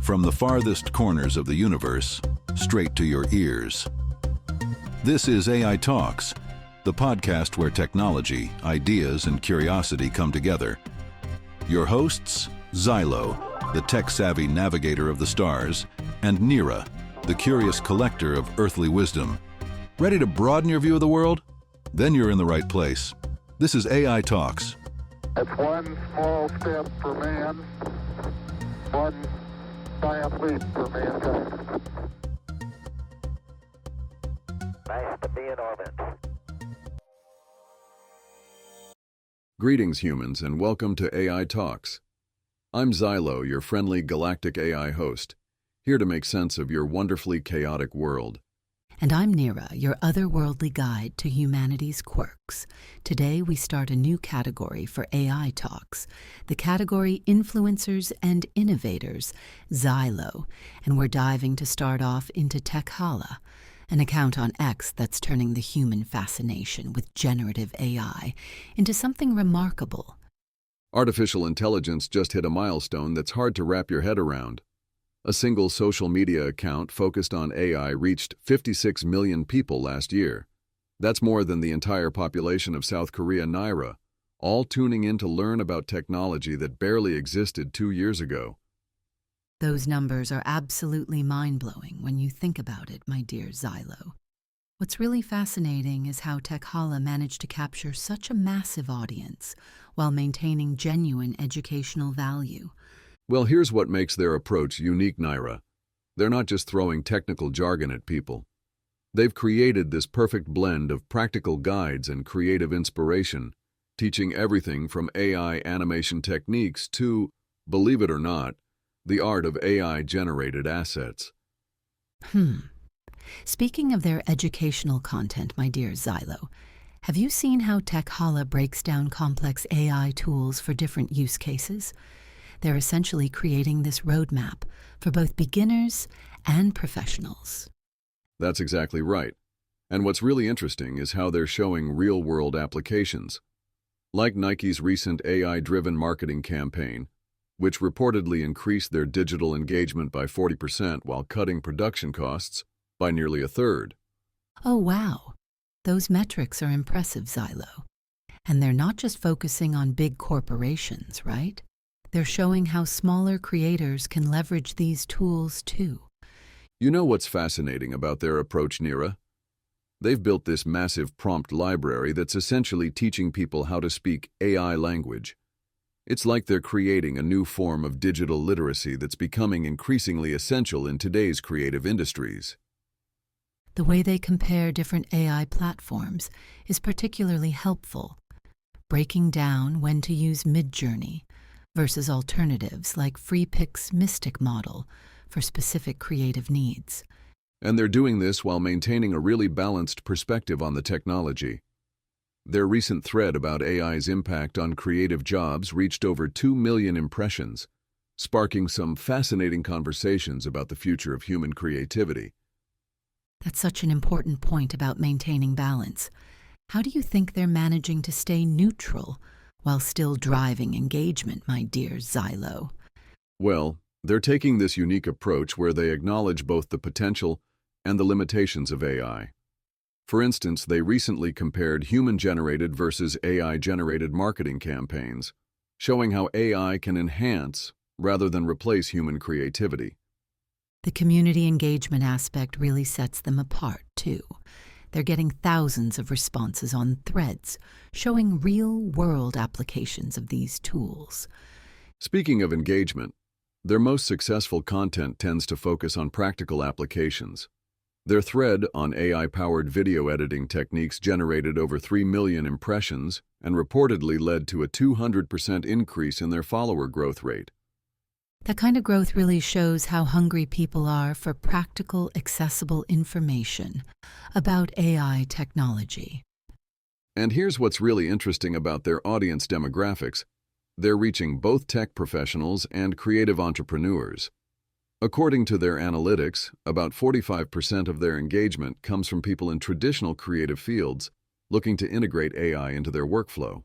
From the farthest corners of the universe, straight to your ears. This is AI Talks, the podcast where technology, ideas, and curiosity come together. Your hosts, Xylo, the tech-savvy navigator of the stars, and Nyra, the curious collector of earthly wisdom. Ready to broaden your view of the world? Then you're in the right place. This is AI Talks. It's one small step for man, one giant leap for mankind. Nice to be in orbit. Greetings, humans, and welcome to AI Talks. I'm Xylo, your friendly galactic AI host, here to make sense of your wonderfully chaotic world. And I'm Nyra, your otherworldly guide to humanity's quirks. Today we start a new category for AI Talks, the category Influencers and Innovators, Xylo, and we're diving to start off into TechHalla, an account on X that's turning the human fascination with generative AI into something remarkable. Artificial intelligence just hit a milestone that's hard to wrap your head around. A single social media account focused on AI reached 56 million people last year. That's more than the entire population of South Korea, Nyra, all tuning in to learn about technology that barely existed 2 years ago. Those numbers are absolutely mind-blowing when you think about it, my dear Xylo. What's really fascinating is how TechHalla managed to capture such a massive audience while maintaining genuine educational value. Well, here's what makes their approach unique, Nyra. They're not just throwing technical jargon at people. They've created this perfect blend of practical guides and creative inspiration, teaching everything from AI animation techniques to, believe it or not, the art of AI-generated assets. Speaking of their educational content, my dear Xylo, have you seen how TechHalla breaks down complex AI tools for different use cases? They're essentially creating this roadmap for both beginners and professionals. That's exactly right. And what's really interesting is how they're showing real-world applications. Like Nike's recent AI-driven marketing campaign, which reportedly increased their digital engagement by 40% while cutting production costs by nearly a third. Oh, wow. Those metrics are impressive, Xylo. And they're not just focusing on big corporations, right? They're showing how smaller creators can leverage these tools too. You know what's fascinating about their approach, Nyra? They've built this massive prompt library that's essentially teaching people how to speak AI language. It's like they're creating a new form of digital literacy that's becoming increasingly essential in today's creative industries. The way they compare different AI platforms is particularly helpful, breaking down when to use Midjourney versus alternatives like Freepik's Mystic model for specific creative needs. And they're doing this while maintaining a really balanced perspective on the technology. Their recent thread about AI's impact on creative jobs reached over 2 million impressions, sparking some fascinating conversations about the future of human creativity. That's such an important point about maintaining balance. How do you think they're managing to stay neutral while still driving engagement, my dear Xylo? Well, they're taking this unique approach where they acknowledge both the potential and the limitations of AI. For instance, they recently compared human-generated versus AI-generated marketing campaigns, showing how AI can enhance rather than replace human creativity. The community engagement aspect really sets them apart, too. They're getting thousands of responses on threads, showing real-world applications of these tools. Speaking of engagement, their most successful content tends to focus on practical applications. Their thread on AI-powered video editing techniques generated over 3 million impressions and reportedly led to a 200% increase in their follower growth rate. That kind of growth really shows how hungry people are for practical, accessible information about AI technology. And here's what's really interesting about their audience demographics. They're reaching both tech professionals and creative entrepreneurs. According to their analytics, about 45% of their engagement comes from people in traditional creative fields looking to integrate AI into their workflow.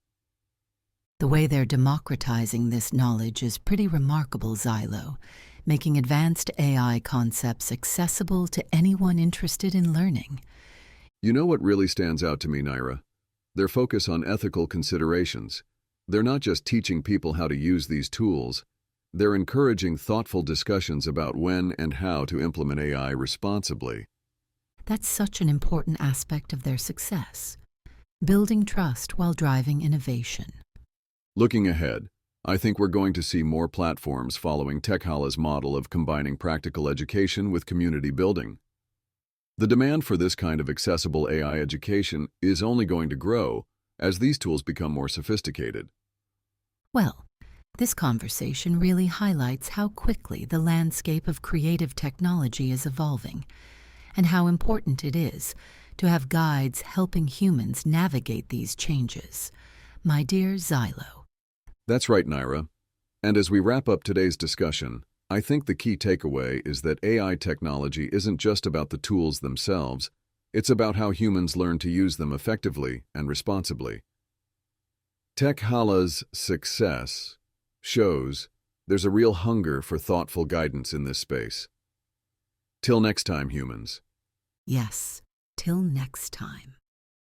The way they're democratizing this knowledge is pretty remarkable, Xylo, making advanced AI concepts accessible to anyone interested in learning. You know what really stands out to me, Nyra? Their focus on ethical considerations. They're not just teaching people how to use these tools, they're encouraging thoughtful discussions about when and how to implement AI responsibly. That's such an important aspect of their success, building trust while driving innovation. Looking ahead, I think we're going to see more platforms following TechHalla's model of combining practical education with community building. The demand for this kind of accessible AI education is only going to grow as these tools become more sophisticated. Well, this conversation really highlights how quickly the landscape of creative technology is evolving, and how important it is to have guides helping humans navigate these changes. My dear Xylo. That's right, Nyra. And as we wrap up today's discussion, I think the key takeaway is that AI technology isn't just about the tools themselves, it's about how humans learn to use them effectively and responsibly. TechHalla's success shows there's a real hunger for thoughtful guidance in this space. Till next time, humans. Yes, till next time.